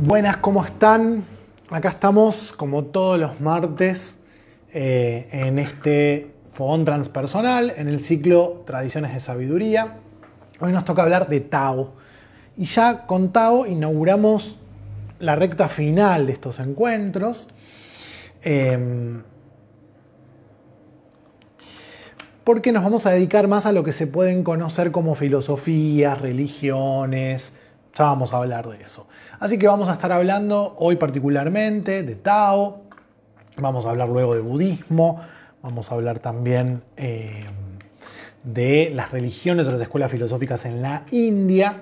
Buenas, ¿cómo están? Acá estamos como todos los martes en este fogón transpersonal, en el ciclo Tradiciones de Sabiduría. Hoy nos toca hablar de Tao. Y ya con Tao inauguramos la recta final de estos encuentros. Porque nos vamos a dedicar más a lo que se pueden conocer como filosofías, religiones. Ya vamos a hablar de eso. Así que vamos a estar hablando hoy particularmente de Tao. Vamos a hablar luego de budismo. Vamos a hablar también de las religiones o las escuelas filosóficas en la India.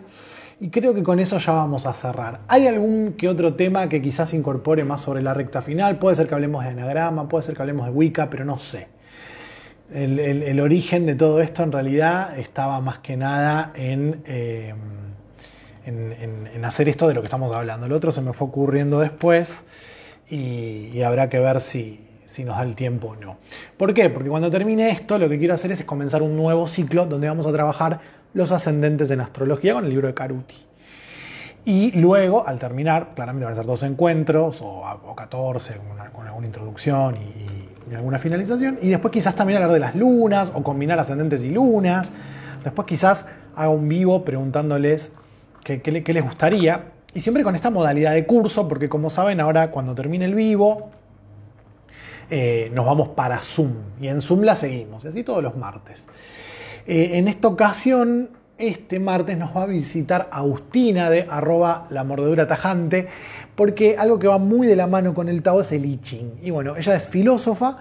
Y creo que con eso ya vamos a cerrar. ¿Hay algún que otro tema que quizás incorpore más sobre la recta final? Puede ser que hablemos de anagrama, puede ser que hablemos de Wicca, pero no sé. El origen de todo esto en realidad estaba más que nada en hacer esto de lo que estamos hablando. Lo otro se me fue ocurriendo después y habrá que ver si nos da el tiempo o no. ¿Por qué? Porque cuando termine esto lo que quiero hacer es comenzar un nuevo ciclo donde vamos a trabajar los ascendentes en astrología con el libro de Caruti. Y luego, al terminar, claramente van a ser 2 encuentros o 14 con alguna introducción y alguna finalización. Y después quizás también hablar de las lunas o combinar ascendentes y lunas. Después quizás haga un vivo preguntándoles qué les gustaría. Y siempre con esta modalidad de curso, porque como saben, ahora cuando termine el vivo, nos vamos para Zoom. Y en Zoom la seguimos, y así todos los martes. En esta ocasión, este martes nos va a visitar Agustina de @lamordeduratajante, porque algo que va muy de la mano con el Tao es el I Ching. Y bueno, ella es filósofa,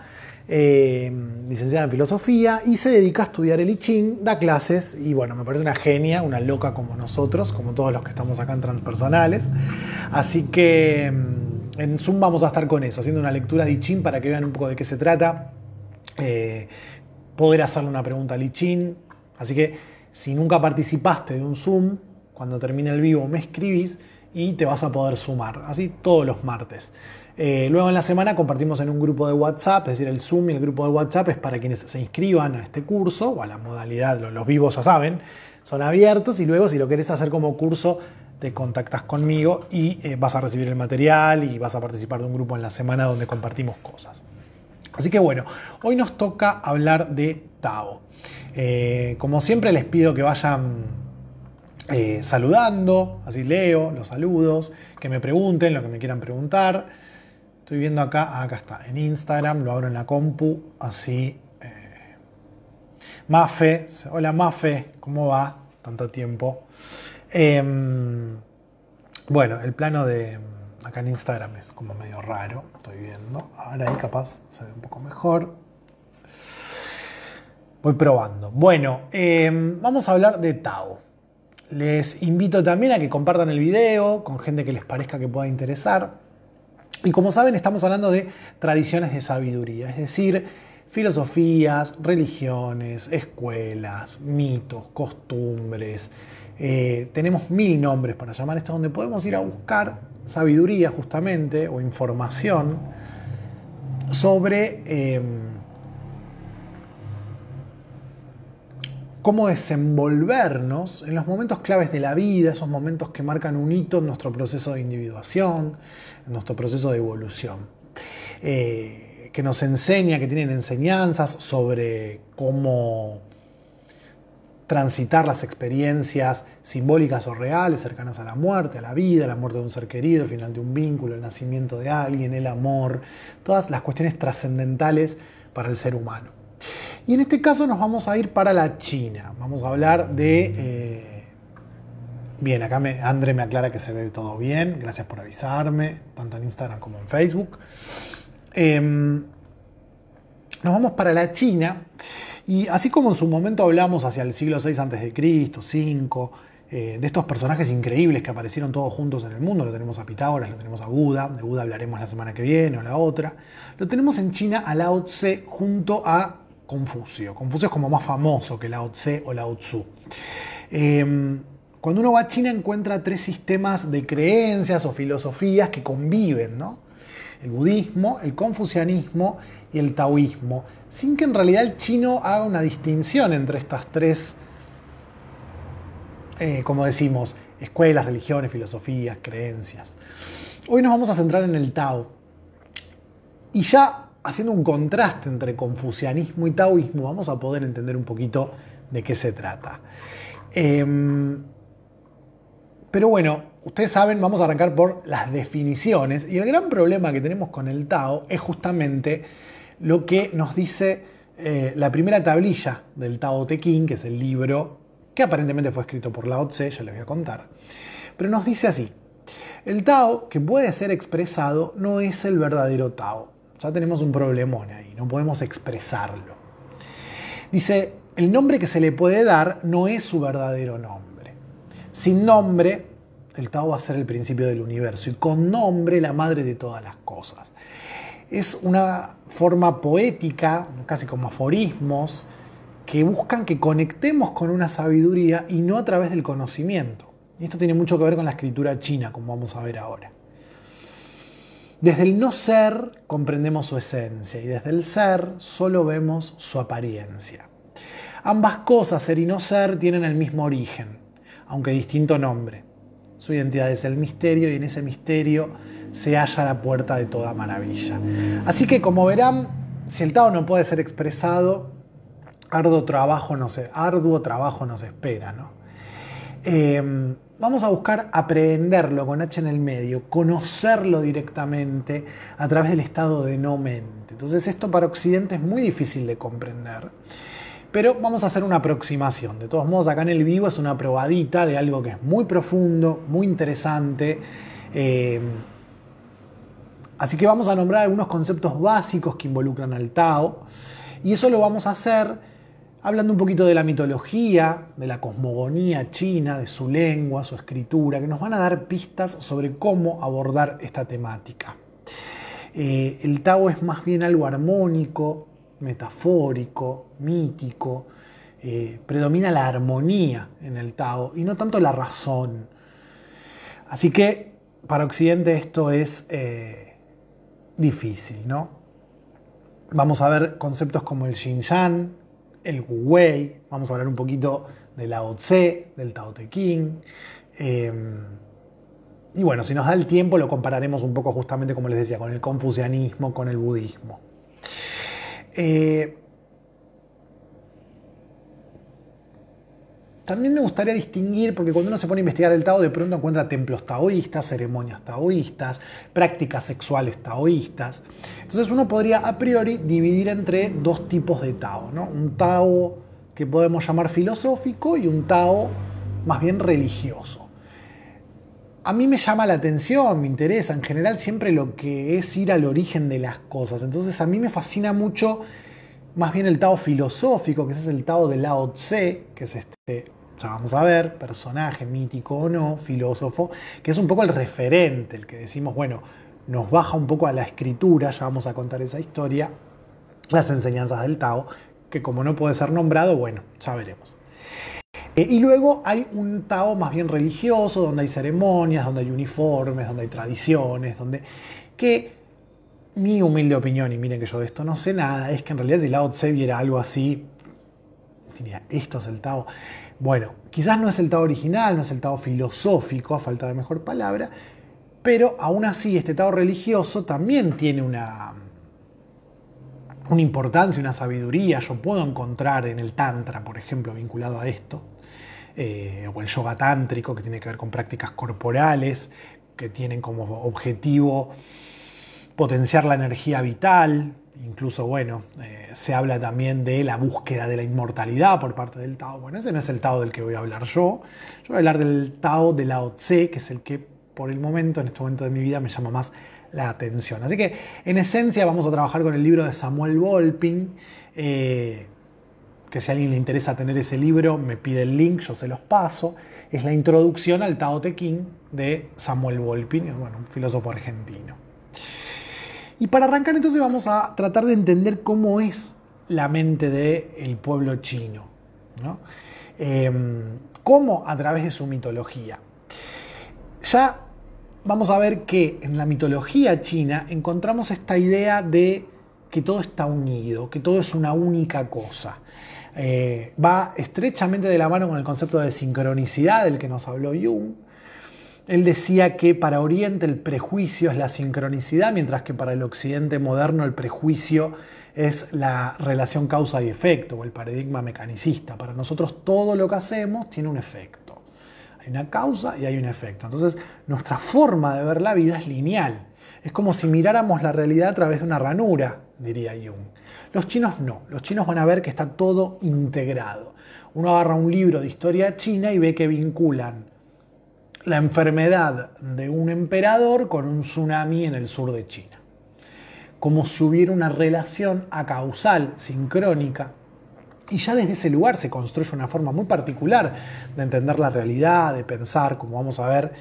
licenciada en filosofía, y se dedica a estudiar el I Ching, da clases, y bueno, me parece una genia, una loca como nosotros, como todos los que estamos acá en Transpersonales. Así que en Zoom vamos a estar con eso, haciendo una lectura de I Ching para que vean un poco de qué se trata, poder hacerle una pregunta al I Ching. Así que si nunca participaste de un Zoom, cuando termine el vivo me escribís y te vas a poder sumar, así todos los martes. Luego en la semana compartimos en un grupo de WhatsApp, es decir, el Zoom y el grupo de WhatsApp es para quienes se inscriban a este curso o a la modalidad, los vivos ya saben, son abiertos, y luego si lo querés hacer como curso te contactas conmigo y vas a recibir el material y vas a participar de un grupo en la semana donde compartimos cosas. Así que bueno, hoy nos toca hablar de Tao. Como siempre les pido que vayan saludando, así leo los saludos, que me pregunten lo que me quieran preguntar. Estoy viendo acá está, en Instagram, lo abro en la compu, así. Mafe, hola Mafe, ¿cómo va? Tanto tiempo. Bueno, el plano de acá en Instagram es como medio raro, estoy viendo. Ahora ahí capaz se ve un poco mejor. Voy probando. Bueno, vamos a hablar de Tao. Les invito también a que compartan el video con gente que les parezca que pueda interesar. Y como saben, estamos hablando de tradiciones de sabiduría, es decir, filosofías, religiones, escuelas, mitos, costumbres. Tenemos 1000 nombres para llamar esto, donde podemos ir a buscar sabiduría justamente o información sobre cómo desenvolvernos en los momentos claves de la vida, esos momentos que marcan un hito en nuestro proceso de individuación, en nuestro proceso de evolución. Que nos enseña, que tienen enseñanzas sobre cómo transitar las experiencias simbólicas o reales cercanas a la muerte, a la vida, la muerte de un ser querido, el final de un vínculo, el nacimiento de alguien, el amor, todas las cuestiones trascendentales para el ser humano. Y en este caso nos vamos a ir para la China. Vamos a hablar de... Bien, acá André me aclara que se ve todo bien. Gracias por avisarme, tanto en Instagram como en Facebook. Nos vamos para la China. Y así como en su momento hablamos hacia el siglo VI a.C., V, de estos personajes increíbles que aparecieron todos juntos en el mundo, lo tenemos a Pitágoras, lo tenemos a Buda, de Buda hablaremos la semana que viene o la otra, lo tenemos en China a Lao Tse junto a Confucio. Confucio es como más famoso que Lao Tse o Lao Tzu. Cuando uno va a China encuentra 3 sistemas de creencias o filosofías que conviven, ¿no? El budismo, el confucianismo y el taoísmo, sin que en realidad el chino haga una distinción entre estas 3, como decimos, escuelas, religiones, filosofías, creencias. Hoy nos vamos a centrar en el Tao. Y ya haciendo un contraste entre confucianismo y taoísmo, vamos a poder entender un poquito de qué se trata. Pero bueno, ustedes saben, vamos a arrancar por las definiciones. Y el gran problema que tenemos con el Tao es justamente lo que nos dice la primera tablilla del Tao Te Ching, que es el libro que aparentemente fue escrito por Lao Tse, ya les voy a contar. Pero nos dice así: el Tao que puede ser expresado no es el verdadero Tao. Ya tenemos un problemón ahí, no podemos expresarlo. Dice, el nombre que se le puede dar no es su verdadero nombre. Sin nombre, el Tao va a ser el principio del universo y con nombre la madre de todas las cosas. Es una forma poética, casi como aforismos, que buscan que conectemos con una sabiduría y no a través del conocimiento. Y esto tiene mucho que ver con la escritura china, como vamos a ver ahora. Desde el no ser comprendemos su esencia y desde el ser solo vemos su apariencia. Ambas cosas, ser y no ser, tienen el mismo origen, aunque distinto nombre. Su identidad es el misterio y en ese misterio se halla la puerta de toda maravilla. Así que, como verán, si el Tao no puede ser expresado, arduo trabajo nos espera, ¿no? Vamos a buscar aprenderlo con H en el medio, conocerlo directamente a través del estado de no mente. Entonces esto para Occidente es muy difícil de comprender, pero vamos a hacer una aproximación. De todos modos, acá en el vivo es una probadita de algo que es muy profundo, muy interesante. Así que vamos a nombrar algunos conceptos básicos que involucran al Tao, y eso lo vamos a hacer hablando un poquito de la mitología, de la cosmogonía china, de su lengua, su escritura, que nos van a dar pistas sobre cómo abordar esta temática. El Tao es más bien algo armónico, metafórico, mítico. Predomina la armonía en el Tao y no tanto la razón. Así que para Occidente esto es difícil, ¿no? Vamos a ver conceptos como el Xinjiang, el Wu Wei, vamos a hablar un poquito de Lao Tse, del Tao Te Ching. Y bueno, si nos da el tiempo lo compararemos un poco justamente, como les decía, con el confucianismo, con el budismo. También me gustaría distinguir, porque cuando uno se pone a investigar el Tao, de pronto encuentra templos taoístas, ceremonias taoístas, prácticas sexuales taoístas. Entonces uno podría a priori dividir entre dos tipos de Tao, ¿no? Un Tao que podemos llamar filosófico y un Tao más bien religioso. A mí me llama la atención, me interesa en general siempre lo que es ir al origen de las cosas. Entonces a mí me fascina mucho más bien el Tao filosófico, que ese es el Tao de Lao Tse, que es ya vamos a ver, personaje mítico o no, filósofo, que es un poco el referente, el que decimos, bueno, nos baja un poco a la escritura, ya vamos a contar esa historia, las enseñanzas del Tao, que como no puede ser nombrado, bueno, ya veremos. Y luego hay un Tao más bien religioso, donde hay ceremonias, donde hay uniformes, donde hay tradiciones, que mi humilde opinión, y miren que yo de esto no sé nada, es que en realidad si Lao Tse viera algo así, diría, esto es el Tao. Bueno, quizás no es el Tao original, no es el Tao filosófico, a falta de mejor palabra, pero aún así este Tao religioso también tiene una importancia, una sabiduría. Yo puedo encontrar en el Tantra, por ejemplo, vinculado a esto, o el yoga tántrico, que tiene que ver con prácticas corporales, que tienen como objetivo potenciar la energía vital. Incluso, bueno, se habla también de la búsqueda de la inmortalidad por parte del Tao. Bueno, ese no es el Tao del que voy a hablar yo. Yo voy a hablar del Tao de Lao Tse, que es el que por el momento, en este momento de mi vida, me llama más la atención. Así que, en esencia, vamos a trabajar con el libro de Samuel Volpin, que si a alguien le interesa tener ese libro, me pide el link, yo se los paso. Es la introducción al Tao Te Ching de Samuel Volpin, bueno, un filósofo argentino. Y para arrancar entonces vamos a tratar de entender cómo es la mente del pueblo chino, ¿no? Cómo a través de su mitología. Ya vamos a ver que en la mitología china encontramos esta idea de que todo está unido, que todo es una única cosa. Va estrechamente de la mano con el concepto de sincronicidad del que nos habló Jung, Él decía que para Oriente el prejuicio es la sincronicidad, mientras que para el Occidente moderno el prejuicio es la relación causa y efecto, o el paradigma mecanicista. Para nosotros todo lo que hacemos tiene un efecto. Hay una causa y hay un efecto. Entonces, nuestra forma de ver la vida es lineal. Es como si miráramos la realidad a través de una ranura, diría Jung. Los chinos no. Los chinos van a ver que está todo integrado. Uno agarra un libro de historia china y ve que vinculan la enfermedad de un emperador con un tsunami en el sur de China. Como si hubiera una relación acausal, sincrónica, y ya desde ese lugar se construye una forma muy particular de entender la realidad, de pensar, como vamos a ver,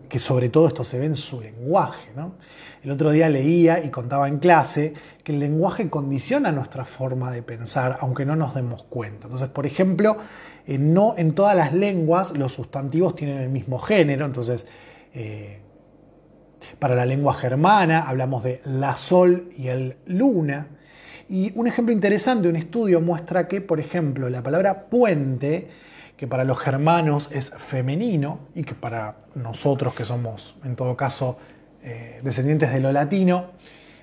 que sobre todo esto se ve en su lenguaje, ¿no? El otro día leía y contaba en clase que el lenguaje condiciona nuestra forma de pensar, aunque no nos demos cuenta. Entonces, por ejemplo, no en todas las lenguas los sustantivos tienen el mismo género. Entonces, para la lengua germana hablamos de la sol y el luna. Y un ejemplo interesante, un estudio muestra que, por ejemplo, la palabra puente, que para los germanos es femenino y que para nosotros, que somos en todo caso descendientes de lo latino,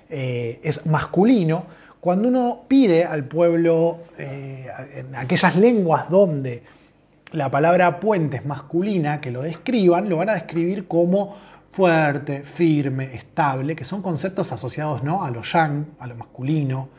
es masculino. Cuando uno pide al pueblo, en aquellas lenguas donde la palabra puente es masculina, que lo describan, lo van a describir como fuerte, firme, estable, que son conceptos asociados, ¿no?, a lo yang, a lo masculino,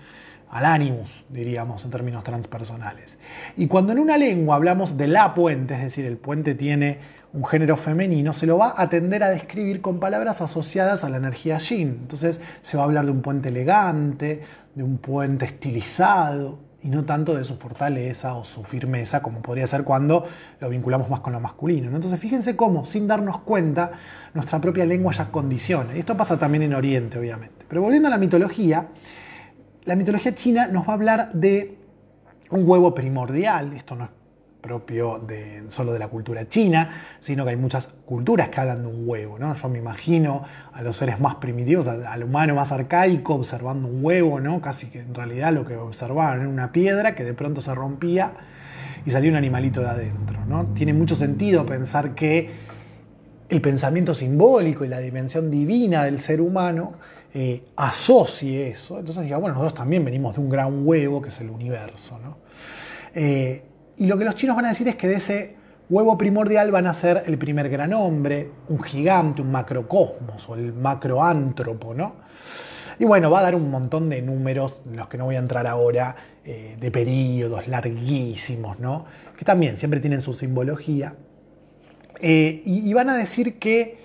al animus, diríamos, en términos transpersonales. Y cuando en una lengua hablamos de la puente, es decir, el puente tiene un género femenino, se lo va a tender a describir con palabras asociadas a la energía yin. Entonces se va a hablar de un puente elegante, de un puente estilizado, y no tanto de su fortaleza o su firmeza, como podría ser cuando lo vinculamos más con lo masculino, ¿no? Entonces fíjense cómo, sin darnos cuenta, nuestra propia lengua ya condiciona. Y esto pasa también en Oriente, obviamente. Pero volviendo a la mitología china nos va a hablar de un huevo primordial. Esto no es propio solo de la cultura china, sino que hay muchas culturas que hablan de un huevo, ¿no? Yo me imagino a los seres más primitivos, al humano más arcaico, observando un huevo, ¿no? Casi que en realidad lo que observaban era una piedra que de pronto se rompía y salía un animalito de adentro, ¿no? Tiene mucho sentido pensar que el pensamiento simbólico y la dimensión divina del ser humano asocie eso. Entonces diga, bueno, nosotros también venimos de un gran huevo que es el universo, ¿no? Y lo que los chinos van a decir es que de ese huevo primordial van a ser el primer gran hombre, un gigante, un macrocosmos o el macroántropo, ¿no? Y bueno, va a dar un montón de números, en los que no voy a entrar ahora, de periodos larguísimos, ¿no? Que también siempre tienen su simbología. Y van a decir que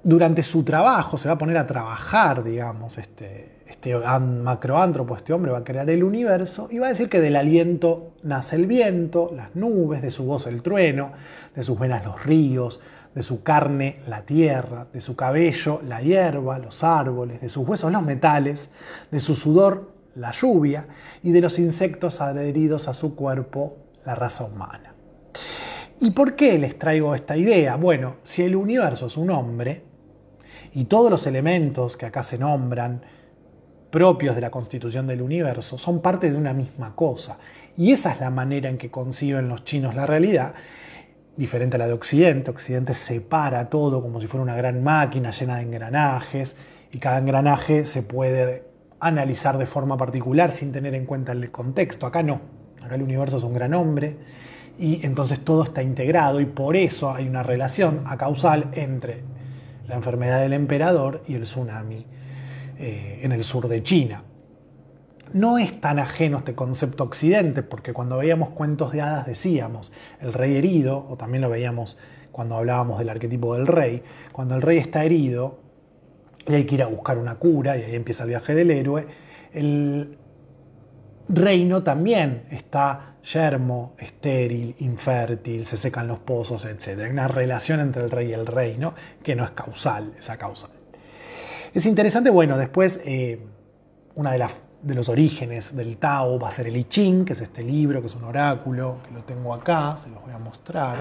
durante su trabajo se va a poner a trabajar, digamos, este macroántropo, este hombre va a crear el universo y va a decir que del aliento nace el viento, las nubes, de su voz el trueno, de sus venas los ríos, de su carne la tierra, de su cabello la hierba, los árboles, de sus huesos los metales, de su sudor la lluvia y de los insectos adheridos a su cuerpo la raza humana. ¿Y por qué les traigo esta idea? Bueno, si el universo es un hombre y todos los elementos que acá se nombran propios de la constitución del universo son parte de una misma cosa. Y esa es la manera en que conciben los chinos la realidad, diferente a la de Occidente. Occidente separa todo como si fuera una gran máquina llena de engranajes y cada engranaje se puede analizar de forma particular sin tener en cuenta el contexto. Acá no. Acá el universo es un gran hombre y entonces todo está integrado y por eso hay una relación acausal entre la enfermedad del emperador y el tsunami en el sur de China. No es tan ajeno este concepto a Occidente, porque cuando veíamos cuentos de hadas decíamos el rey herido, o también lo veíamos cuando hablábamos del arquetipo del rey, cuando el rey está herido y hay que ir a buscar una cura, y ahí empieza el viaje del héroe, el reino también está yermo, estéril, infértil, se secan los pozos, etc. Hay una relación entre el rey y el reino que no es causal, es acausal. Es interesante, bueno, después una de los orígenes del Tao va a ser el I Ching, que es este libro, que es un oráculo, que lo tengo acá, se los voy a mostrar,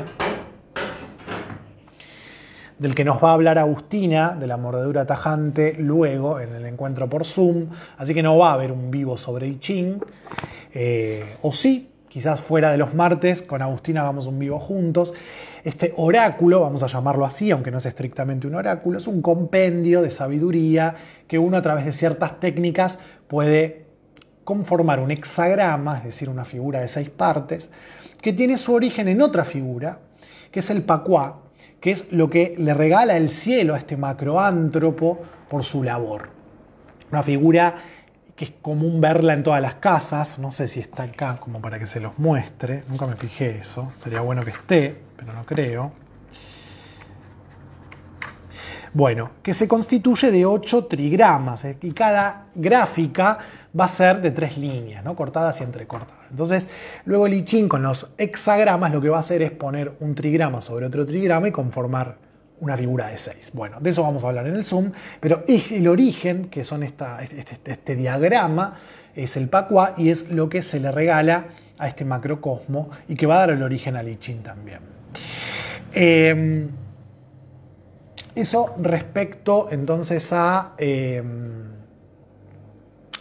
del que nos va a hablar Agustina, de la mordedura tajante, luego en el encuentro por Zoom, así que no va a haber un vivo sobre I Ching, o sí, quizás fuera de los martes, con Agustina hagamos un vivo juntos. Este oráculo, vamos a llamarlo así, aunque no es estrictamente un oráculo, es un compendio de sabiduría que uno a través de ciertas técnicas puede conformar un hexagrama, es decir, una figura de 6 partes, que tiene su origen en otra figura, que es el Pacuá, que es lo que le regala el cielo a este macroántropo por su labor. Una figura que es común verla en todas las casas, no sé si está acá como para que se los muestre, nunca me fijé eso, sería bueno que esté, pero no creo. Bueno, que se constituye de 8 trigramas, y cada gráfica va a ser de 3 líneas, ¿no? Cortadas y entrecortadas. Entonces, luego el I Ching con los hexagramas lo que va a hacer es poner un trigrama sobre otro trigrama y conformar una figura de 6. Bueno, de eso vamos a hablar en el Zoom, pero es el origen, que son este diagrama, es el Pacuá y es lo que se le regala a este macrocosmo y que va a dar el origen al I Ching también. Eso respecto entonces a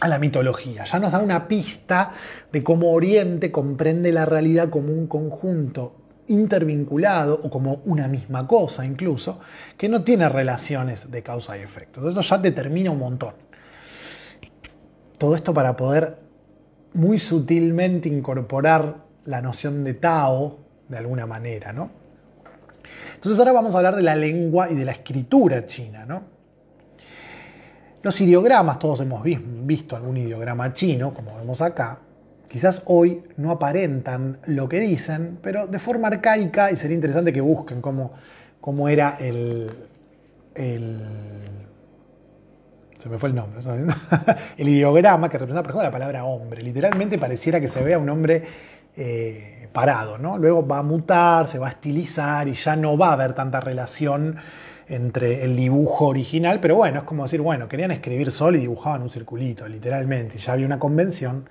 la mitología. Ya nos da una pista de cómo Oriente comprende la realidad como un conjunto intervinculado o como una misma cosa incluso, que no tiene relaciones de causa y efecto. Entonces eso ya determina un montón. Todo esto para poder muy sutilmente incorporar la noción de Tao de alguna manera, ¿no? Entonces ahora vamos a hablar de la lengua y de la escritura china, ¿no? Los ideogramas, todos hemos visto algún ideograma chino, como vemos acá. Quizás hoy no aparentan lo que dicen, pero de forma arcaica, y sería interesante que busquen cómo era el se me fue el nombre, el ideograma que representa, por ejemplo, la palabra hombre. Literalmente pareciera que se vea un hombre parado, ¿no? Luego va a mutar, se va a estilizar y ya no va a haber tanta relación entre el dibujo original, pero bueno, es como decir, bueno, querían escribir solo y dibujaban un circulito, literalmente, y ya había una convención.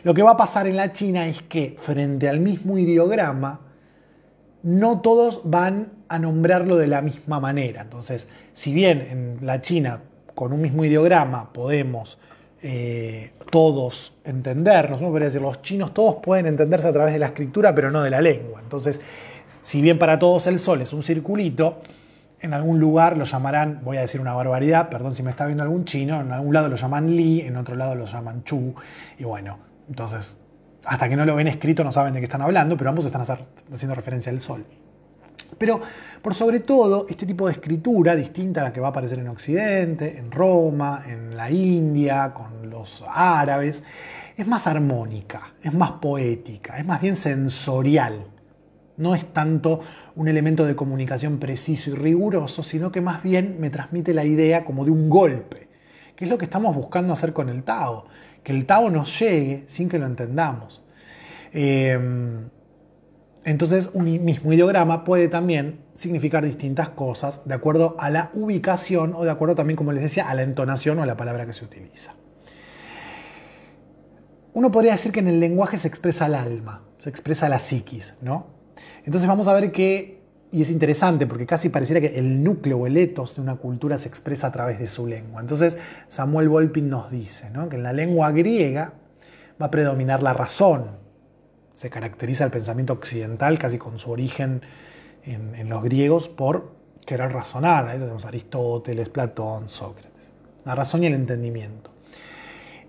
Lo que va a pasar en la China es que frente al mismo ideograma, no todos van a nombrarlo de la misma manera. Entonces, si bien en la China con un mismo ideograma podemos todos entendernos, uno podría decir, los chinos todos pueden entenderse a través de la escritura, pero no de la lengua. Entonces, si bien para todos el sol es un circulito, en algún lugar lo llamarán, voy a decir una barbaridad, perdón si me está viendo algún chino, en algún lado lo llaman li, en otro lado lo llaman chu, y bueno, entonces, hasta que no lo ven escrito no saben de qué están hablando, pero ambos están haciendo referencia al sol. Pero, por sobre todo, este tipo de escritura, distinta a la que va a aparecer en Occidente, en Roma, en la India, con los árabes, es más armónica, es más poética, es más bien sensorial. No es tanto un elemento de comunicación preciso y riguroso, sino que más bien me transmite la idea como de un golpe, que es lo que estamos buscando hacer con el Tao, que el Tao nos llegue sin que lo entendamos. Entonces, un mismo ideograma puede también significar distintas cosas de acuerdo a la ubicación o de acuerdo también, como les decía, a la entonación o a la palabra que se utiliza. Uno podría decir que en el lenguaje se expresa el alma, se expresa la psiquis, ¿no? Entonces vamos a ver que, y es interesante porque casi pareciera que el núcleo o el ethos de una cultura se expresa a través de su lengua. Entonces Samuel Volpin nos dice, ¿no?, que en la lengua griega va a predominar la razón. Se caracteriza el pensamiento occidental casi con su origen en los griegos por querer razonar. Ahí tenemos Aristóteles, Platón, Sócrates. La razón y el entendimiento.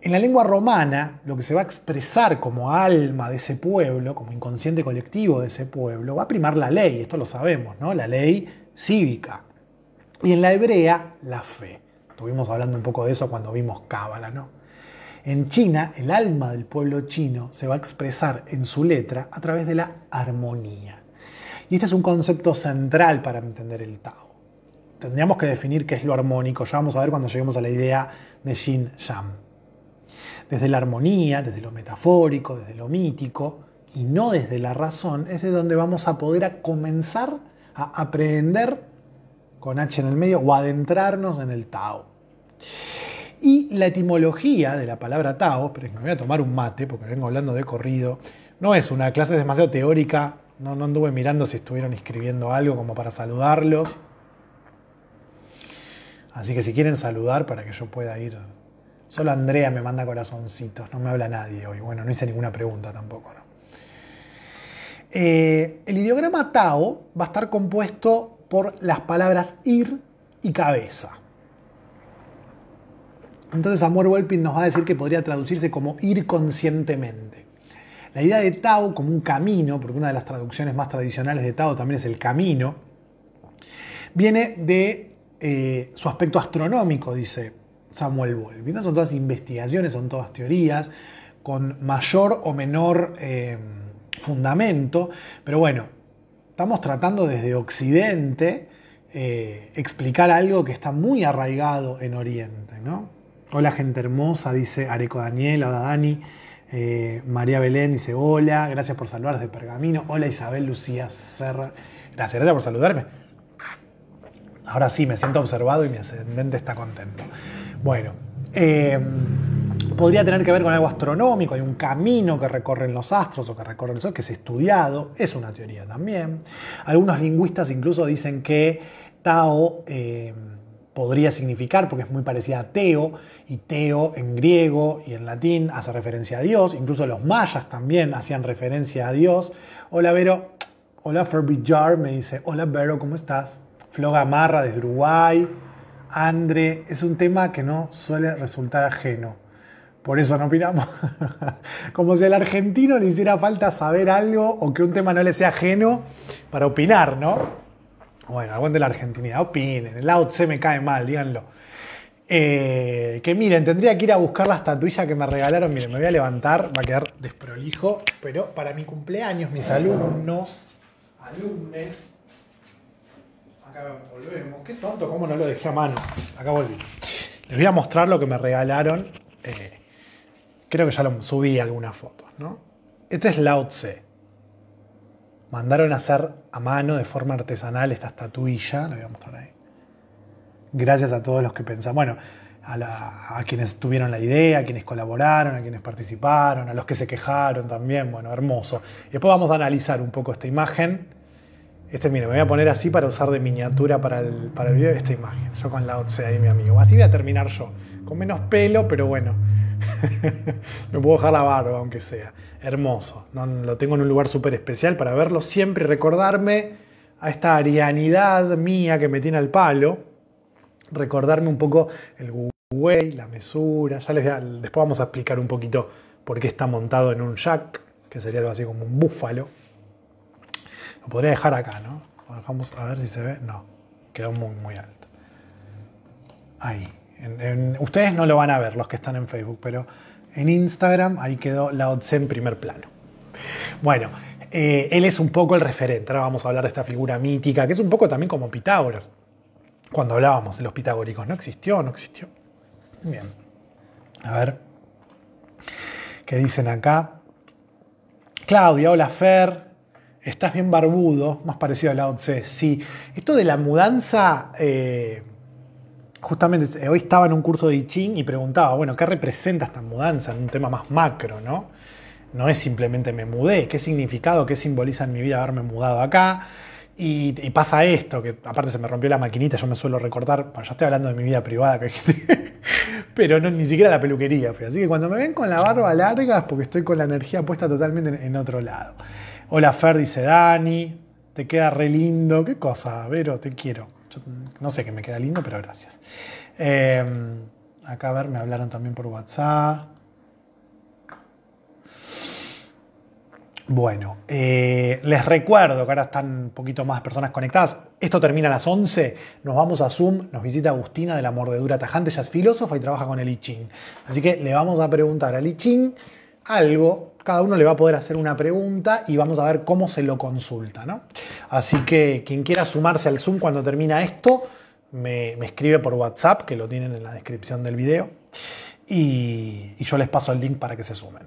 En la lengua romana, lo que se va a expresar como alma de ese pueblo, como inconsciente colectivo de ese pueblo, va a primar la ley, esto lo sabemos, ¿no? La ley cívica. Y en la hebrea, la fe. Estuvimos hablando un poco de eso cuando vimos Cábala, ¿no? En China, el alma del pueblo chino se va a expresar en su letra a través de la armonía. Y este es un concepto central para entender el Tao. Tendríamos que definir qué es lo armónico, ya vamos a ver cuando lleguemos a la idea de Yin-Yang. Desde la armonía, desde lo metafórico, desde lo mítico, y no desde la razón, es de donde vamos a poder comenzar a aprender, con H en el medio, o adentrarnos en el Tao. Y la etimología de la palabra Tao, pero me voy a tomar un mate porque vengo hablando de corrido, no es una clase demasiado teórica, no anduve mirando si estuvieron escribiendo algo como para saludarlos. Así que si quieren saludar para que yo pueda ir. Solo Andrea me manda corazoncitos, no me habla nadie hoy. Bueno, no hice ninguna pregunta tampoco, ¿no? El ideograma Tao va a estar compuesto por las palabras ir y cabeza. Entonces Samuel Welpin nos va a decir que podría traducirse como ir conscientemente. La idea de Tao como un camino, porque una de las traducciones más tradicionales de Tao también es el camino, viene de su aspecto astronómico, dice Samuel Welpin. Son todas investigaciones, son todas teorías, con mayor o menor fundamento, pero bueno, estamos tratando desde Occidente explicar algo que está muy arraigado en Oriente, ¿no? Hola gente hermosa, dice Areco Daniel, hola Dani, María Belén dice hola, gracias por saludar desde Pergamino, hola Isabel Lucía Serra, gracias por saludarme. Ahora sí, me siento observado y mi ascendente está contento. Bueno, podría tener que ver con algo astronómico, hay un camino que recorren los astros o que recorre el Sol, que es estudiado, es una teoría también. Algunos lingüistas incluso dicen que Tao podría significar, porque es muy parecida a Teo, y Teo en griego y en latín hace referencia a Dios, incluso los mayas también hacían referencia a Dios. Hola Vero, hola Ferbillar, me dice, hola Vero, ¿cómo estás? Flo Gamarra desde Uruguay, Andre, es un tema que no suele resultar ajeno. Por eso no opinamos. Como si al argentino le hiciera falta saber algo o que un tema no le sea ajeno para opinar, ¿no? Bueno, aguante la argentinidad, opinen. El Lao Tse me cae mal, díganlo. Que miren, tendría que ir a buscar la estatuilla que me regalaron. Miren, me voy a levantar, va a quedar desprolijo. Pero para mi cumpleaños, mis alumnes. Acá volvemos. Qué tonto, cómo no lo dejé a mano. Acá volví. Les voy a mostrar lo que me regalaron. Creo que ya lo subí algunas fotos, ¿no? Este es Lao Tse. Mandaron a hacer a mano de forma artesanal esta estatuilla. La voy a mostrar ahí. Gracias a todos los que pensaron. Bueno, a quienes tuvieron la idea, a quienes colaboraron, a quienes participaron, a los que se quejaron también. Bueno, hermoso. Y después vamos a analizar un poco esta imagen. Mire, me voy a poner así para usar de miniatura para el video de esta imagen. Yo con Lao Tse ahí, mi amigo. Así voy a terminar yo. Con menos pelo, pero bueno. Me puedo dejar la barba, aunque sea. Hermoso. ¿No? Lo tengo en un lugar súper especial para verlo siempre y recordarme a esta arianidad mía que me tiene al palo. Recordarme un poco el Wu-Wei, la mesura. Después vamos a explicar un poquito por qué está montado en un jack, que sería algo así como un búfalo. Lo podría dejar acá, ¿no? Lo dejamos a ver si se ve. No, quedó muy, muy alto. Ahí. Ustedes no lo van a ver, los que están en Facebook, pero en Instagram ahí quedó Lao Tse en primer plano. Bueno, él es un poco el referente. Ahora vamos a hablar de esta figura mítica, que es un poco también como Pitágoras. Cuando hablábamos de los pitagóricos, ¿no existió? ¿No existió? Bien. A ver. ¿Qué dicen acá? Claudia, hola Fer. Estás bien barbudo, más parecido a Lao Tse. Sí. Esto de la mudanza... Justamente hoy estaba en un curso de I Ching y preguntaba, bueno, ¿qué representa esta mudanza en un tema más macro, ¿no? No es simplemente me mudé, ¿qué significado, qué simboliza en mi vida haberme mudado acá? Y pasa esto, que aparte se me rompió la maquinita, yo me suelo recortar, bueno, yo estoy hablando de mi vida privada, pero no, ni siquiera la peluquería fui. Así que cuando me ven con la barba larga es porque estoy con la energía puesta totalmente en otro lado. Hola Fer, dice Dani, te queda re lindo, qué cosa, Vero, te quiero. Yo no sé que me queda lindo, pero gracias. Acá a ver, me hablaron también por WhatsApp. Bueno, les recuerdo que ahora están un poquito más personas conectadas. Esto termina a las 11. Nos vamos a Zoom. Nos visita Agustina de la Mordedura Tajante. Ella es filósofa y trabaja con el I Ching. Así que le vamos a preguntar al I Ching algo. Cada uno le va a poder hacer una pregunta y vamos a ver cómo se lo consulta, ¿no? Así que quien quiera sumarse al Zoom cuando termina esto, me escribe por WhatsApp, que lo tienen en la descripción del video. Y yo les paso el link para que se sumen.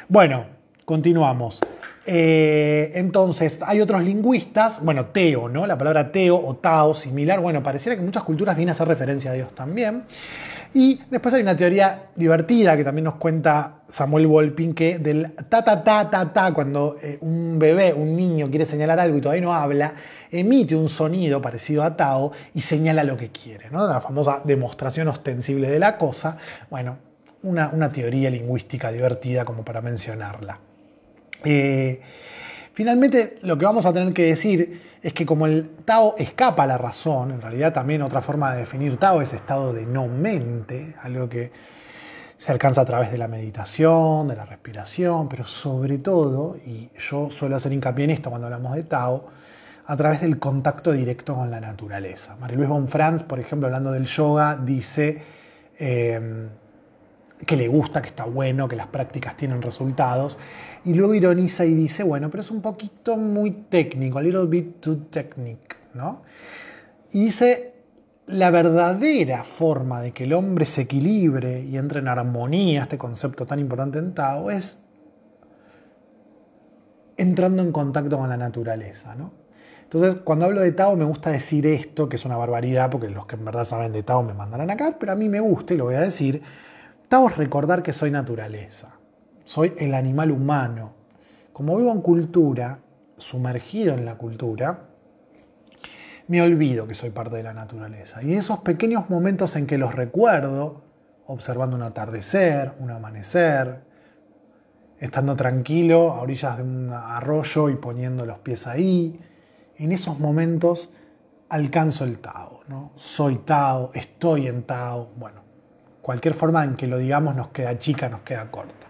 Bueno, continuamos. Entonces, hay otros lingüistas, bueno, Teo, ¿no? La palabra Teo o Tao, similar, bueno, pareciera que en muchas culturas viene a hacer referencia a Dios también. Y después hay una teoría divertida que también nos cuenta Samuel Welpin, que del ta, cuando un bebé, un niño quiere señalar algo y todavía no habla, emite un sonido parecido a Tao y señala lo que quiere, ¿no? La famosa demostración ostensible de la cosa. Bueno, una teoría lingüística divertida como para mencionarla. Finalmente, lo que vamos a tener que decir es que como el Tao escapa a la razón, en realidad también otra forma de definir Tao es estado de no mente, algo que se alcanza a través de la meditación, de la respiración, pero sobre todo, y yo suelo hacer hincapié en esto cuando hablamos de Tao, a través del contacto directo con la naturaleza. Marie-Louise von Franz, por ejemplo, hablando del yoga, dice que le gusta, que está bueno, que las prácticas tienen resultados, y luego ironiza y dice, bueno, pero es un poquito muy técnico, a little bit too technique, ¿no? Y dice, la verdadera forma de que el hombre se equilibre y entre en armonía, este concepto tan importante en Tao, es entrando en contacto con la naturaleza, ¿no? Entonces, cuando hablo de Tao me gusta decir esto, que es una barbaridad, porque los que en verdad saben de Tao me mandarán acá, pero a mí me gusta y lo voy a decir. Tao es recordar que soy naturaleza, soy el animal humano. Como vivo en cultura, sumergido en la cultura, me olvido que soy parte de la naturaleza. Y esos pequeños momentos en que los recuerdo, observando un atardecer, un amanecer, estando tranquilo a orillas de un arroyo y poniendo los pies ahí, en esos momentos alcanzo el Tao, ¿no? Soy Tao, estoy en Tao. Bueno, cualquier forma en que lo digamos nos queda chica, nos queda corta.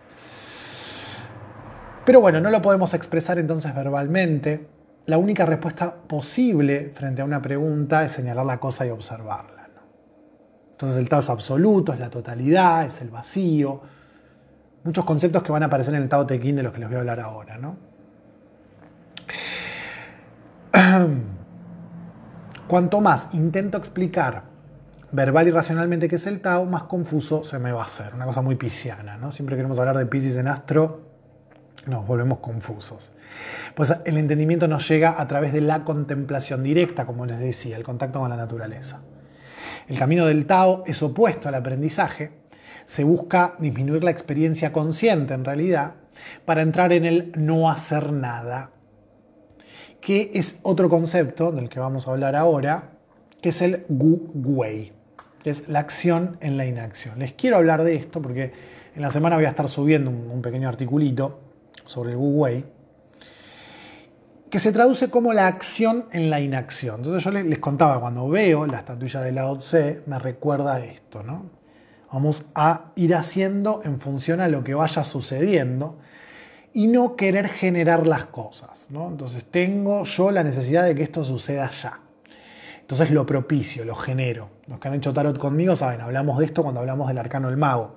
Pero bueno, no lo podemos expresar entonces verbalmente. La única respuesta posible frente a una pregunta es señalar la cosa y observarla, ¿no? Entonces el Tao es absoluto, es la totalidad, es el vacío. Muchos conceptos que van a aparecer en el Tao Te Ching de los que les voy a hablar ahora, ¿no? Cuanto más intento explicar verbal y racionalmente qué es el Tao, más confuso se me va a hacer. Una cosa muy pisciana, ¿no? Siempre queremos hablar de Piscis en astro, nos volvemos confusos. Pues el entendimiento nos llega a través de la contemplación directa, como les decía, el contacto con la naturaleza. El camino del Tao es opuesto al aprendizaje. Se busca disminuir la experiencia consciente, en realidad, para entrar en el no hacer nada, que es otro concepto del que vamos a hablar ahora, que es el Wu Wei, que es la acción en la inacción. Les quiero hablar de esto porque en la semana voy a estar subiendo un pequeño articulito sobre el Wu Wei, que se traduce como la acción en la inacción. Entonces yo les contaba, cuando veo la estatuilla de Lao Tse, me recuerda esto, ¿no? Vamos a ir haciendo en función a lo que vaya sucediendo y no querer generar las cosas, ¿no? Entonces tengo yo la necesidad de que esto suceda ya. Entonces lo propicio, lo genero. Los que han hecho tarot conmigo saben, hablamos de esto cuando hablamos del arcano del mago.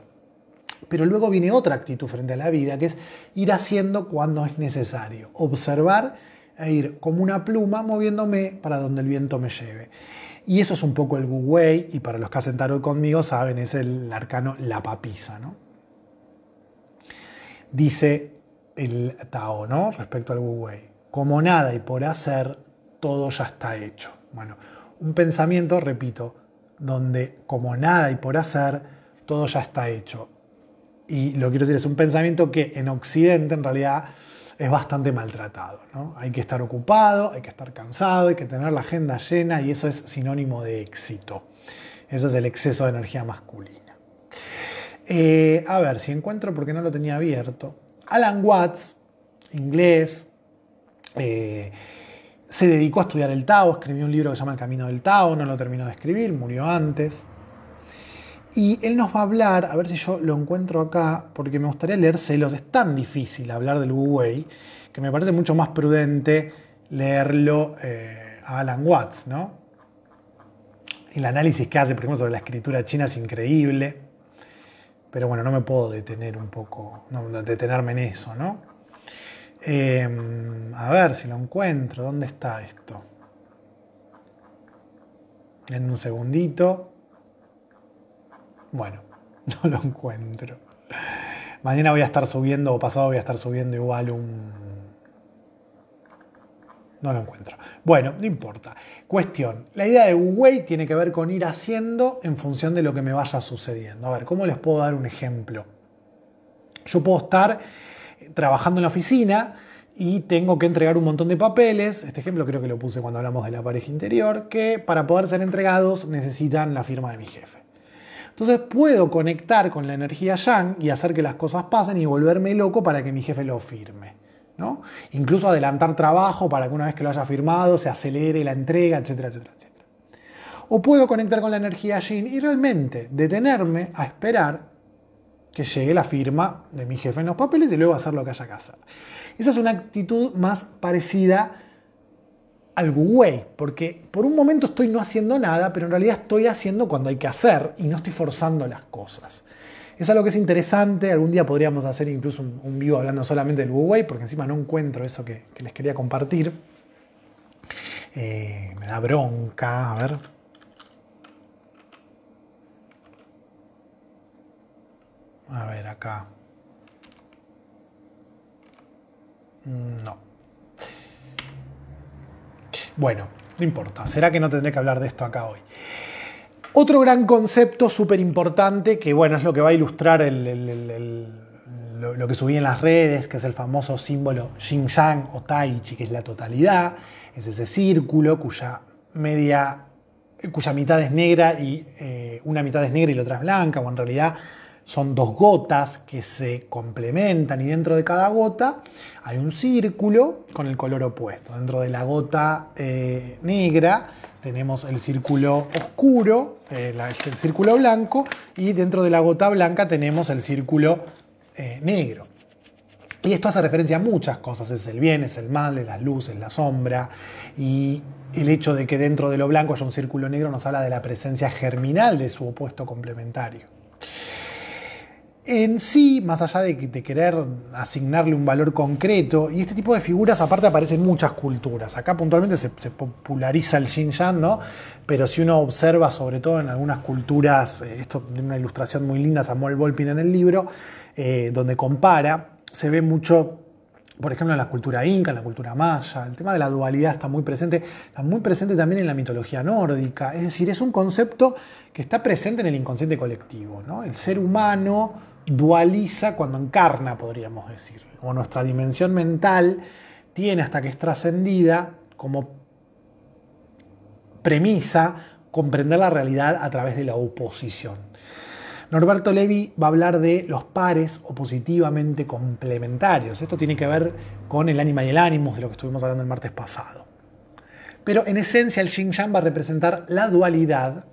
Pero luego viene otra actitud frente a la vida, que es ir haciendo cuando es necesario. Observar e ir como una pluma moviéndome para donde el viento me lleve. Y eso es un poco el Wu Wei, y para los que hacen tarot conmigo saben, es el arcano la papisa, ¿no? Dice el Tao, ¿no? Respecto al Wu Wei. Como nada y por hacer, todo ya está hecho. Bueno, un pensamiento, repito, donde como nada y por hacer, todo ya está hecho. Y lo que quiero decir es un pensamiento que en Occidente en realidad es bastante maltratado, ¿no? Hay que estar ocupado, hay que estar cansado, hay que tener la agenda llena y eso es sinónimo de éxito. Eso es el exceso de energía masculina. A ver, si encuentro, porque no lo tenía abierto. Alan Watts, inglés, se dedicó a estudiar el Tao, escribió un libro que se llama El Camino del Tao, no lo terminó de escribir, murió antes. Y él nos va a hablar, a ver si yo lo encuentro acá, porque me gustaría leérselos. Es tan difícil hablar del Wu Wei que me parece mucho más prudente leerlo a Alan Watts, ¿no? El análisis que hace, por ejemplo, sobre la escritura china es increíble. Pero bueno, no me puedo detener un poco, no, detenerme en eso, ¿no? A ver si lo encuentro. ¿Dónde está esto? En un segundito. Bueno, no lo encuentro. Mañana voy a estar subiendo, o pasado voy a estar subiendo igual un... No lo encuentro. Bueno, no importa. Cuestión. La idea de Wu Wei tiene que ver con ir haciendo en función de lo que me vaya sucediendo. A ver, ¿cómo les puedo dar un ejemplo? Yo puedo estar trabajando en la oficina y tengo que entregar un montón de papeles. Este ejemplo creo que lo puse cuando hablamos de la pareja interior, que para poder ser entregados necesitan la firma de mi jefe. Entonces puedo conectar con la energía yang y hacer que las cosas pasen y volverme loco para que mi jefe lo firme. ¿no? Incluso adelantar trabajo para que una vez que lo haya firmado se acelere la entrega, etcétera, etcétera, etcétera. O puedo conectar con la energía yin y realmente detenerme a esperar que llegue la firma de mi jefe en los papeles y luego hacer lo que haya que hacer. Esa es una actitud más parecida al Wu Wei, porque por un momento estoy no haciendo nada, pero en realidad estoy haciendo cuando hay que hacer y no estoy forzando las cosas. Es algo que es interesante, algún día podríamos hacer incluso un vivo hablando solamente del Wu Wei, porque encima no encuentro eso que les quería compartir. Me da bronca, a ver. A ver, acá. No. Bueno, no importa. ¿Será que no tendré que hablar de esto acá hoy? Otro gran concepto súper importante, que bueno, es lo que va a ilustrar lo que subí en las redes, que es el famoso símbolo Yin Yang o Tai Chi, que es la totalidad. Es ese círculo cuya mitad es negra y una mitad es negra y la otra es blanca, o en realidad son dos gotas que se complementan y dentro de cada gota hay un círculo con el color opuesto. Dentro de la gota negra tenemos el círculo oscuro, el círculo blanco, y dentro de la gota blanca tenemos el círculo negro. Y esto hace referencia a muchas cosas, es el bien, es el mal, es la luz, es la sombra, y el hecho de que dentro de lo blanco haya un círculo negro nos habla de la presencia germinal de su opuesto complementario. En sí, más allá de querer asignarle un valor concreto, y este tipo de figuras aparte aparecen en muchas culturas. Acá puntualmente se populariza el Yin Yang, ¿no? Pero si uno observa, sobre todo en algunas culturas, esto tiene una ilustración muy linda, Samuel Volpin en el libro, donde compara, se ve mucho, por ejemplo, en la cultura inca, en la cultura maya, el tema de la dualidad está muy presente también en la mitología nórdica. Es decir, es un concepto que está presente en el inconsciente colectivo, ¿no? El ser humano dualiza cuando encarna, podríamos decir. Como nuestra dimensión mental tiene, hasta que es trascendida, como premisa comprender la realidad a través de la oposición. Norberto Levi va a hablar de los pares opositivamente complementarios. Esto tiene que ver con el ánima y el ánimos, de lo que estuvimos hablando el martes pasado. Pero en esencia el Yin Yang va a representar la dualidad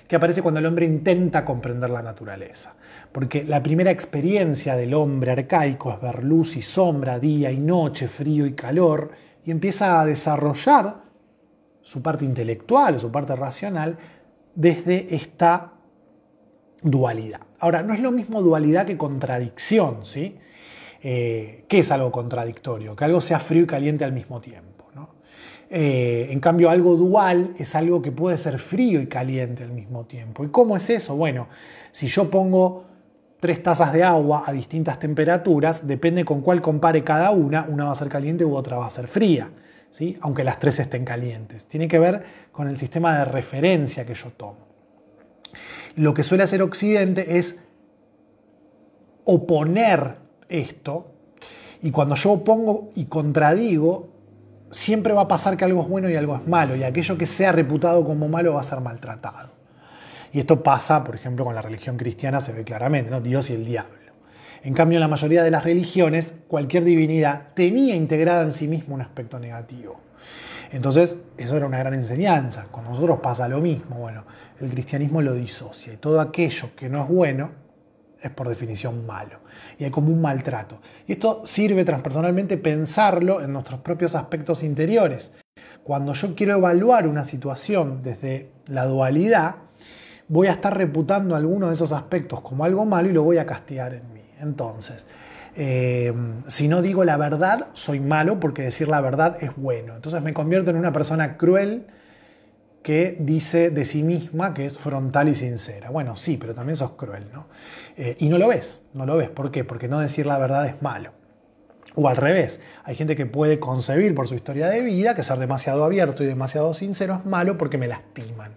que aparece cuando el hombre intenta comprender la naturaleza. Porque la primera experiencia del hombre arcaico es ver luz y sombra, día y noche, frío y calor, y empieza a desarrollar su parte intelectual o su parte racional desde esta dualidad. Ahora, no es lo mismo dualidad que contradicción, ¿sí? ¿Qué es algo contradictorio? Que algo sea frío y caliente al mismo tiempo, ¿no? En cambio, algo dual es algo que puede ser frío y caliente al mismo tiempo. ¿Y cómo es eso? Bueno, si yo pongo 3 tazas de agua a distintas temperaturas, depende con cuál compare cada una va a ser caliente u otra va a ser fría, ¿sí? Aunque las 3 estén calientes. Tiene que ver con el sistema de referencia que yo tomo. Lo que suele hacer Occidente es oponer esto, y cuando yo opongo y contradigo, siempre va a pasar que algo es bueno y algo es malo, y aquello que sea reputado como malo va a ser maltratado. Y esto pasa, por ejemplo, con la religión cristiana, se ve claramente, ¿no? Dios y el diablo. En cambio, en la mayoría de las religiones, cualquier divinidad tenía integrada en sí mismo un aspecto negativo. Entonces, eso era una gran enseñanza. Con nosotros pasa lo mismo. Bueno, el cristianismo lo disocia, y todo aquello que no es bueno es por definición malo. Y hay como un maltrato. Y esto sirve transpersonalmente pensarlo en nuestros propios aspectos interiores. Cuando yo quiero evaluar una situación desde la dualidad, voy a estar reputando alguno de esos aspectos como algo malo y lo voy a castigar en mí. Entonces, si no digo la verdad, soy malo, porque decir la verdad es bueno. Entonces me convierto en una persona cruel que dice de sí misma que es frontal y sincera. Bueno, sí, pero también sos cruel, ¿no? Y no lo ves, no lo ves. ¿Por qué? Porque no decir la verdad es malo. O al revés, hay gente que puede concebir por su historia de vida que ser demasiado abierto y demasiado sincero es malo porque me lastiman.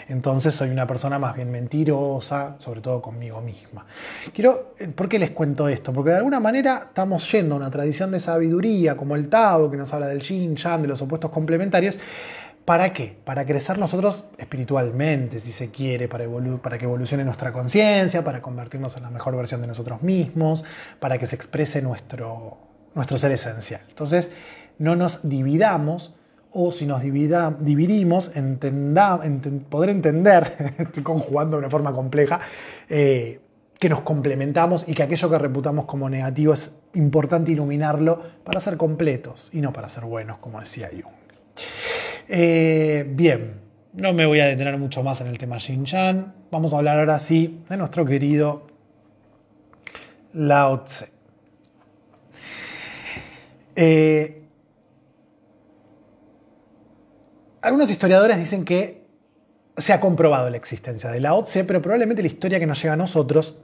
Entonces soy una persona más bien mentirosa, sobre todo conmigo misma. ¿Por qué les cuento esto? Porque de alguna manera estamos yendo a una tradición de sabiduría como el Tao, que nos habla del Yin, Yang, de los opuestos complementarios. ¿Para qué? Para crecer nosotros espiritualmente, si se quiere, para que evolucione nuestra conciencia, para convertirnos en la mejor versión de nosotros mismos, para que se exprese nuestro nuestro ser esencial. Entonces, no nos dividamos, o si nos dividimos, poder entender, estoy conjugando de una forma compleja, que nos complementamos y que aquello que reputamos como negativo es importante iluminarlo para ser completos y no para ser buenos, como decía Jung. Bien, no me voy a detener mucho más en el tema Xinjiang. Vamos a hablar ahora sí de nuestro querido Lao Tse. Algunos historiadores dicen que se ha comprobado la existencia de Lao Tse, pero probablemente la historia que nos llega a nosotros,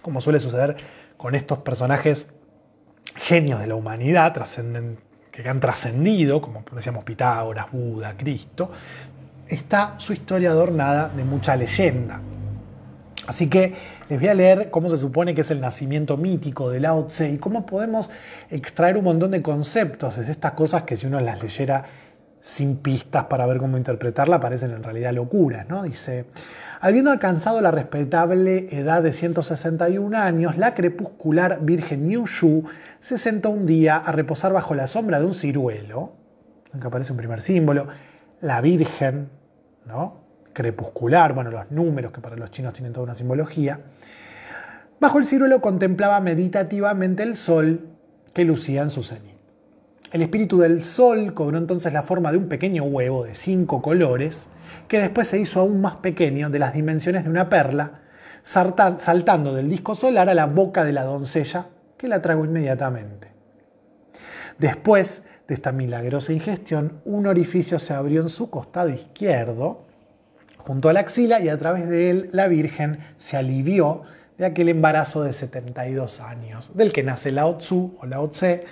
como suele suceder con estos personajes genios de la humanidad, que han trascendido, como decíamos Pitágoras, Buda, Cristo, está su historia adornada de mucha leyenda. Así que les voy a leer cómo se supone que es el nacimiento mítico de Lao Tse y cómo podemos extraer un montón de conceptos de estas cosas que si uno las leyera sin pistas para ver cómo interpretarla parecen en realidad locuras, ¿no? Dice: habiendo alcanzado la respetable edad de 161 años, la crepuscular virgen Niu Shu se sentó un día a reposar bajo la sombra de un ciruelo. Acá aparece un primer símbolo, la virgen, ¿no? Crepuscular, bueno, los números que para los chinos tienen toda una simbología. Bajo el ciruelo contemplaba meditativamente el sol que lucía en su cenit. El espíritu del sol cobró entonces la forma de un pequeño huevo de 5 colores, que después se hizo aún más pequeño, de las dimensiones de una perla, saltando del disco solar a la boca de la doncella, que la tragó inmediatamente. Después de esta milagrosa ingestión, un orificio se abrió en su costado izquierdo, junto a la axila, y a través de él la Virgen se alivió de aquel embarazo de 72 años, del que nace Lao Tzu o Lao Tse,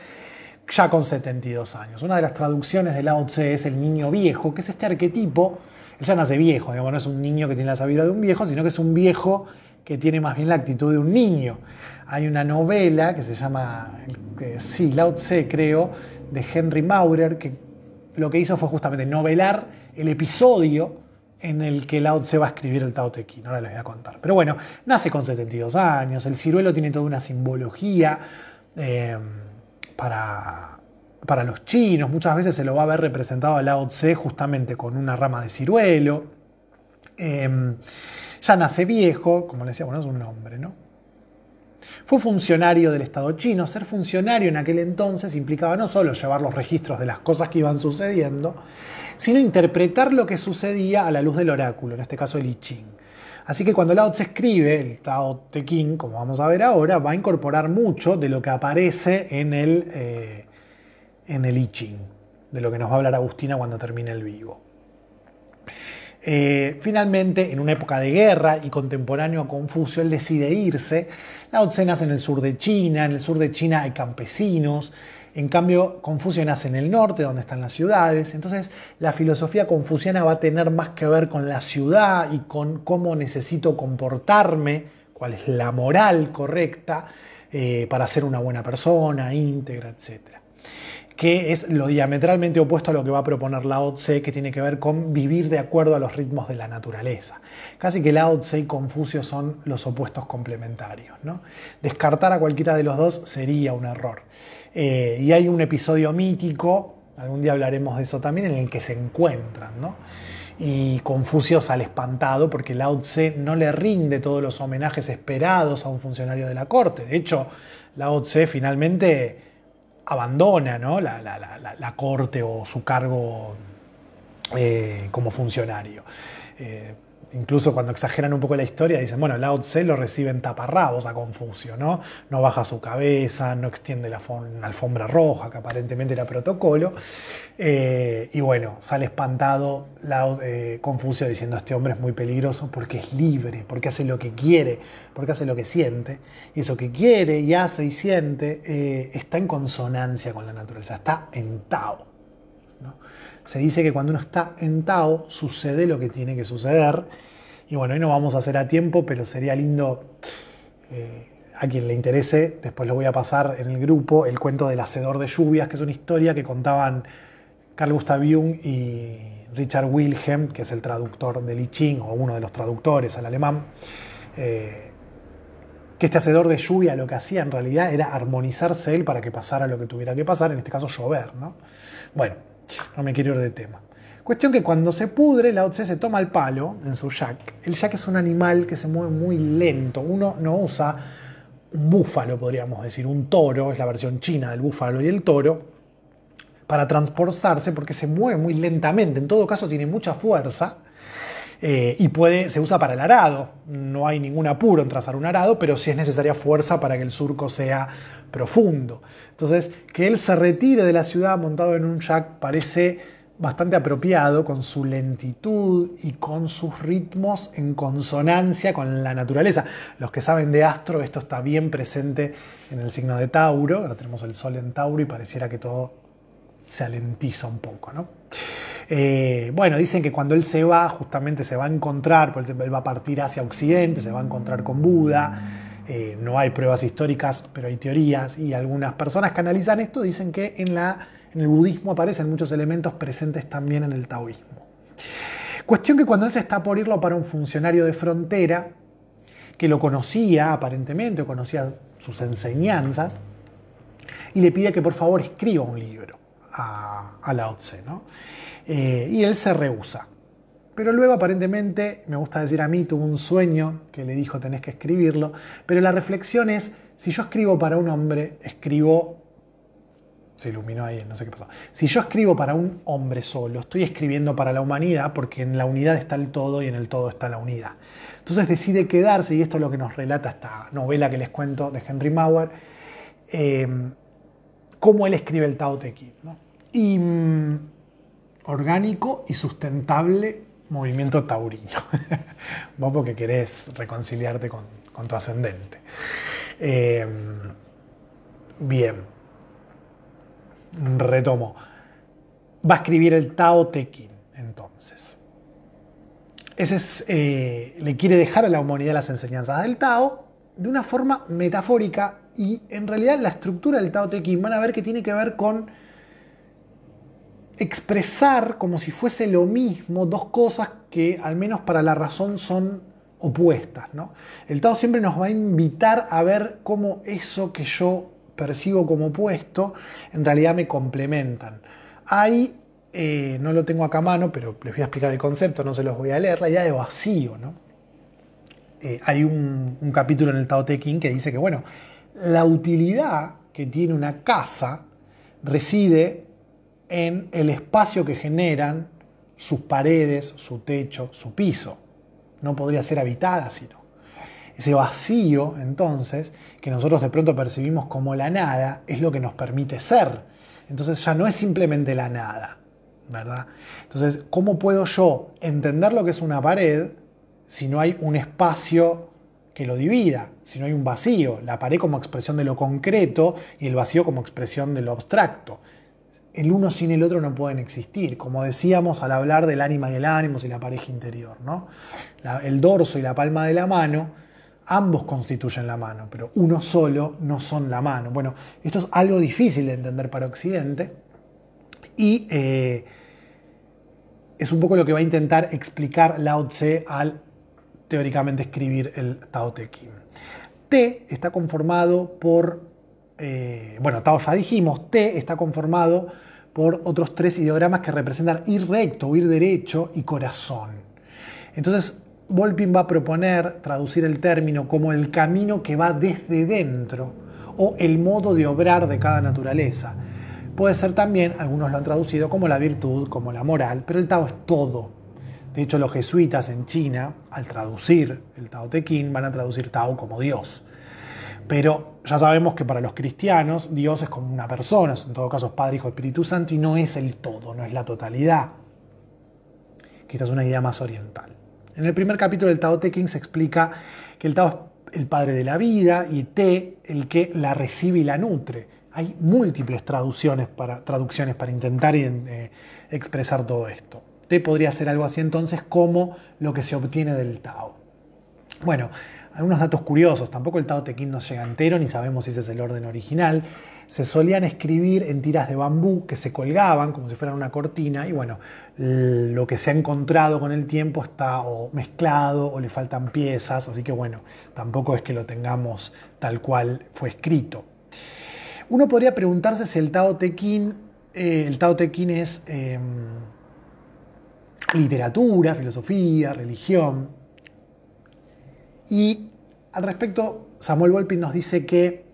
ya con 72 años. Una de las traducciones de Lao Tse es el niño viejo, que es este arquetipo. Él ya nace viejo, digamos, no es un niño que tiene la sabiduría de un viejo, sino que es un viejo que tiene más bien la actitud de un niño. Hay una novela que se llama, Lao Tse, creo, de Henry Maurer, que lo que hizo fue justamente novelar el episodio en el que Lao Tse va a escribir el Tao Te Ching. Ahora les voy a contar. Pero bueno, nace con 72 años, el ciruelo tiene toda una simbología para los chinos. Muchas veces se lo va a ver representado a Lao Tse justamente con una rama de ciruelo. Ya nace viejo, como les decía, bueno, es un hombre, ¿no? Fue funcionario del Estado chino. Ser funcionario en aquel entonces implicaba no solo llevar los registros de las cosas que iban sucediendo, sino interpretar lo que sucedía a la luz del oráculo, en este caso el I Ching. Así que cuando Lao Tse escribe el Tao Te Ching, como vamos a ver ahora, va a incorporar mucho de lo que aparece en el I Ching, de lo que nos va a hablar Agustina cuando termine el vivo. Finalmente, en una época de guerra y contemporáneo a Confucio, él decide irse. Lao Tse nace en el sur de China. En el sur de China hay campesinos. En cambio, Confucio nace en el norte, donde están las ciudades. Entonces, la filosofía confuciana va a tener más que ver con la ciudad y con cómo necesito comportarme, cuál es la moral correcta para ser una buena persona, íntegra, etc. Que es lo diametralmente opuesto a lo que va a proponer Lao Tse, que tiene que ver con vivir de acuerdo a los ritmos de la naturaleza. Casi que Lao Tse y Confucio son los opuestos complementarios, ¿no? Descartar a cualquiera de los dos sería un error. Y hay un episodio mítico, algún día hablaremos de eso también, en el que se encuentran, ¿no? Y Confucio sale espantado porque Lao Tse no le rinde todos los homenajes esperados a un funcionario de la corte. De hecho, Lao Tse finalmente abandona, ¿no?, la corte o su cargo como funcionario. Incluso cuando exageran un poco la historia, dicen, bueno, Lao Tse lo recibe en taparrabos a Confucio, ¿no? No baja su cabeza, no extiende la alfombra roja, que aparentemente era protocolo. Y bueno, sale espantado Confucio diciendo, este hombre es muy peligroso porque es libre, porque hace lo que quiere, porque hace lo que siente. Y eso que quiere y hace y siente está en consonancia con la naturaleza, está en Tao, ¿no? Se dice que cuando uno está en Tao sucede lo que tiene que suceder. Y bueno, hoy no vamos a hacer a tiempo, pero sería lindo, a quien le interese, después lo voy a pasar en el grupo, el cuento del hacedor de lluvias, que es una historia que contaban Carl Gustav Jung y Richard Wilhelm, que es el traductor del I Ching, o uno de los traductores al alemán, que este hacedor de lluvia lo que hacía en realidad era armonizarse él para que pasara lo que tuviera que pasar, en este caso llover, ¿no? Bueno, no me quiero ir de tema. Cuestión que cuando se pudre, Lao Tse se toma el palo en su yak. El yak es un animal que se mueve muy lento. Uno no usa un búfalo, podríamos decir, un toro, es la versión china del búfalo y el toro, para transportarse porque se mueve muy lentamente. En todo caso tiene mucha fuerza y se usa para el arado. No hay ningún apuro en trazar un arado, pero sí es necesaria fuerza para que el surco sea profundo. Entonces, que él se retire de la ciudad montado en un yak parece bastante apropiado, con su lentitud y con sus ritmos en consonancia con la naturaleza. Los que saben de astro, esto está bien presente en el signo de Tauro. Ahora tenemos el Sol en Tauro y pareciera que todo se alentiza un poco, ¿no? Bueno, dicen que cuando él se va, justamente se va a encontrar, pues él va a partir hacia Occidente, se va a encontrar con Buda. No hay pruebas históricas, pero hay teorías, y algunas personas que analizan esto dicen que en el budismo aparecen muchos elementos presentes también en el taoísmo. Cuestión que cuando él se está por irlo para un funcionario de frontera, que lo conocía aparentemente, o conocía sus enseñanzas, y le pide que por favor escriba un libro a Lao Tse, ¿no? Y él se rehúsa. Pero luego aparentemente, me gusta decir a mí, tuvo un sueño que le dijo tenés que escribirlo, pero la reflexión es, si yo escribo para un hombre, se iluminó ahí, no sé qué pasó. Si yo escribo para un hombre solo, estoy escribiendo para la humanidad, porque en la unidad está el todo y en el todo está la unidad. Entonces decide quedarse, y esto es lo que nos relata esta novela que les cuento de Henry Mauer, cómo él escribe el Tao Te Ching, ¿no? Y orgánico y sustentable movimiento taurino. Vos porque querés reconciliarte con tu ascendente. Bien. Retomo. Va a escribir el Tao Te Ching, entonces. Le quiere dejar a la humanidad las enseñanzas del Tao de una forma metafórica, y en realidad la estructura del Tao Te Ching van a ver que tiene que ver con expresar como si fuese lo mismo dos cosas que al menos para la razón son opuestas, ¿no? El Tao siempre nos va a invitar a ver cómo eso que yo percibo como opuesto en realidad me complementan. Hay, no lo tengo acá a mano, pero les voy a explicar el concepto, no se los voy a leer, la idea de vacío, ¿no? Hay un capítulo en el Tao Te Ching que dice que, bueno, la utilidad que tiene una casa reside en el espacio que generan sus paredes, su techo, su piso. No podría ser habitada sino. Ese vacío, entonces, que nosotros de pronto percibimos como la nada, es lo que nos permite ser. Entonces ya no es simplemente la nada, ¿verdad? Entonces, ¿cómo puedo yo entender lo que es una pared si no hay un espacio que lo divida? Si no hay un vacío, la pared como expresión de lo concreto y el vacío como expresión de lo abstracto. El uno sin el otro no pueden existir, como decíamos al hablar del ánima y el ánimos y la pareja interior, ¿no? El dorso y la palma de la mano, ambos constituyen la mano, pero uno solo no son la mano. Bueno, esto es algo difícil de entender para Occidente y es un poco lo que va a intentar explicar Lao Tse al teóricamente escribir el Tao Te Ching. Te está conformado por, Tao ya dijimos, Te está conformado por otros tres ideogramas que representan ir recto, ir derecho y corazón. Entonces, Volpin va a proponer traducir el término como el camino que va desde dentro o el modo de obrar de cada naturaleza. Puede ser también, algunos lo han traducido como la virtud, como la moral, pero el Tao es todo. De hecho, los jesuitas en China, al traducir el Tao Te Ching, van a traducir Tao como Dios. Pero ya sabemos que para los cristianos Dios es como una persona, en todo caso es Padre, Hijo, Espíritu Santo, y no es el todo, no es la totalidad. Que esta es una idea más oriental. En el primer capítulo del Tao Te Ching se explica que el Tao es el padre de la vida y Te el que la recibe y la nutre. Hay múltiples traducciones para intentar expresar todo esto. Te podría ser algo así entonces como lo que se obtiene del Tao. Bueno, algunos datos curiosos. Tampoco el Tao Te Ching nos llega entero, ni sabemos si ese es el orden original. se solían escribir en tiras de bambú que se colgaban como si fueran una cortina y bueno, lo que se ha encontrado con el tiempo está o mezclado o le faltan piezas, así que bueno, tampoco es que lo tengamos tal cual fue escrito. Uno podría preguntarse si el Tao Te Ching es literatura, filosofía, religión. Y al respecto, Samuel Volpin nos dice que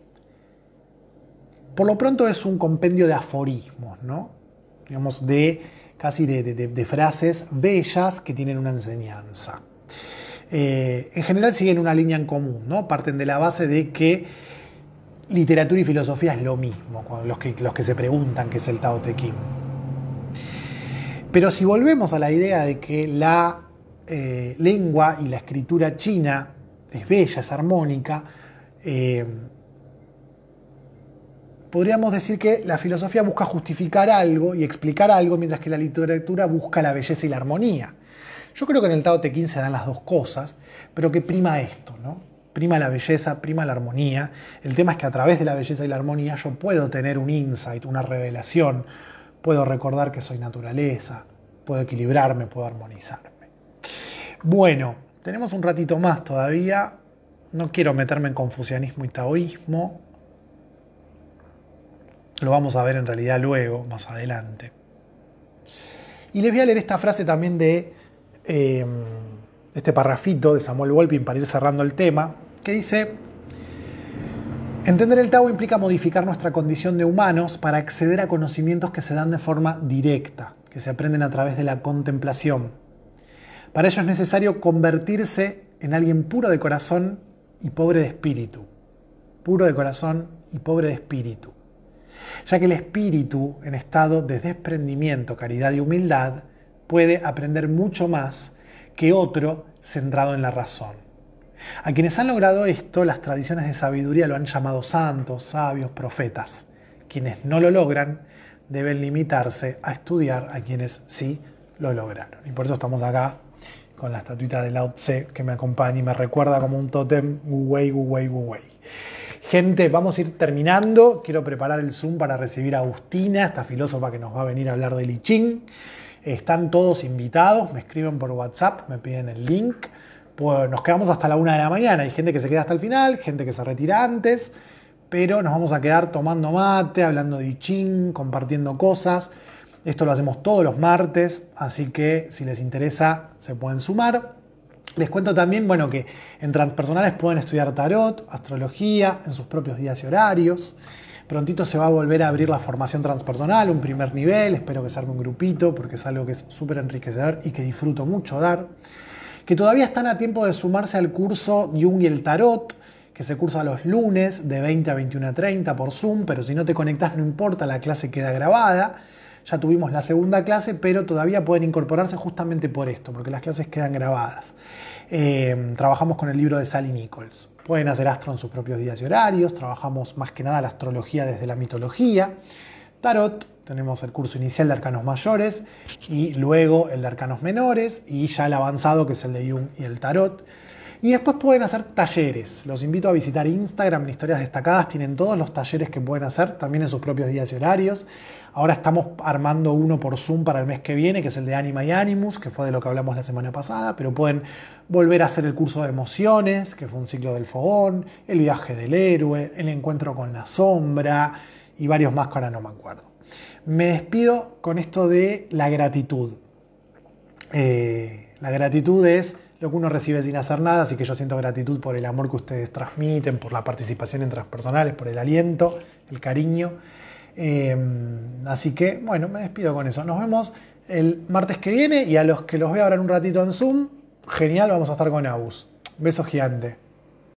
por lo pronto es un compendio de aforismos, ¿no? Digamos, casi de frases bellas que tienen una enseñanza. En general siguen una línea en común, ¿no? Parten de la base de que literatura y filosofía es lo mismo, los que se preguntan qué es el Tao Te Ching. Pero si volvemos a la idea de que la lengua y la escritura china es bella, es armónica, podríamos decir que la filosofía busca justificar algo y explicar algo, mientras que la literatura busca la belleza y la armonía. Yo creo que en el Tao Te Ching se dan las dos cosas, pero que prima esto, ¿no? Prima la belleza, prima la armonía. El tema es que a través de la belleza y la armonía yo puedo tener un insight, una revelación, puedo recordar que soy naturaleza, puedo equilibrarme, puedo armonizarme. Bueno, tenemos un ratito más todavía. No quiero meterme en confucianismo y taoísmo. Lo vamos a ver en realidad luego, más adelante. Y les voy a leer esta frase también de este parrafito de Samuel Volpin para ir cerrando el tema, que dice: entender el Tao implica modificar nuestra condición de humanos para acceder a conocimientos que se dan de forma directa, que se aprenden a través de la contemplación. Para ello es necesario convertirse en alguien puro de corazón y pobre de espíritu. Puro de corazón y pobre de espíritu. Ya que el espíritu, en estado de desprendimiento, caridad y humildad, puede aprender mucho más que otro centrado en la razón. A quienes han logrado esto, las tradiciones de sabiduría lo han llamado santos, sabios, profetas. Quienes no lo logran deben limitarse a estudiar a quienes sí lo lograron. Y por eso estamos acá con la estatuita de Lao Tse que me acompaña y me recuerda como un tótem Wu Wei, Wu Wei, Wu Wei. Gente, vamos a ir terminando. Quiero preparar el Zoom para recibir a Agustina, esta filósofa que nos va a venir a hablar de I Ching. Están todos invitados, me escriben por WhatsApp, me piden el link. Pues nos quedamos hasta la 1 de la mañana. Hay gente que se queda hasta el final, gente que se retira antes, pero nos vamos a quedar tomando mate, hablando de I Ching, compartiendo cosas. Esto lo hacemos todos los martes, así que si les interesa se pueden sumar. Les cuento también, bueno, que en Transpersonales pueden estudiar tarot, astrología, en sus propios días y horarios. Prontito se va a volver a abrir la formación transpersonal, un primer nivel. Espero que se arme un grupito, porque es algo que es súper enriquecedor y que disfruto mucho dar. Que todavía están a tiempo de sumarse al curso Jung y el Tarot, que se cursa los lunes de 20 a 21:30 por Zoom, pero si no te conectás no importa, la clase queda grabada. Ya tuvimos la segunda clase, pero todavía pueden incorporarse justamente por esto, porque las clases quedan grabadas. Trabajamos con el libro de Sally Nichols. Pueden hacer astro en sus propios días y horarios. Trabajamos más que nada la astrología desde la mitología. Tarot, tenemos el curso inicial de arcanos mayores y luego el de arcanos menores y ya el avanzado que es el de Jung y el Tarot. Y después pueden hacer talleres. Los invito a visitar Instagram en Historias Destacadas. Tienen todos los talleres que pueden hacer, también en sus propios días y horarios. Ahora estamos armando uno por Zoom para el mes que viene, que es el de Anima y Animus, que fue de lo que hablamos la semana pasada. Pero pueden volver a hacer el curso de emociones, que fue un ciclo del fogón, el viaje del héroe, el encuentro con la sombra y varios más que ahora no me acuerdo. Me despido con esto de la gratitud. La gratitud es lo que uno recibe sin hacer nada, así que yo siento gratitud por el amor que ustedes transmiten, por la participación en Transpersonales, por el aliento, el cariño. Así que, bueno, me despido con eso. Nos vemos el martes que viene y a los que los veo ahora en un ratito en Zoom, genial, vamos a estar con Agus. Beso gigante.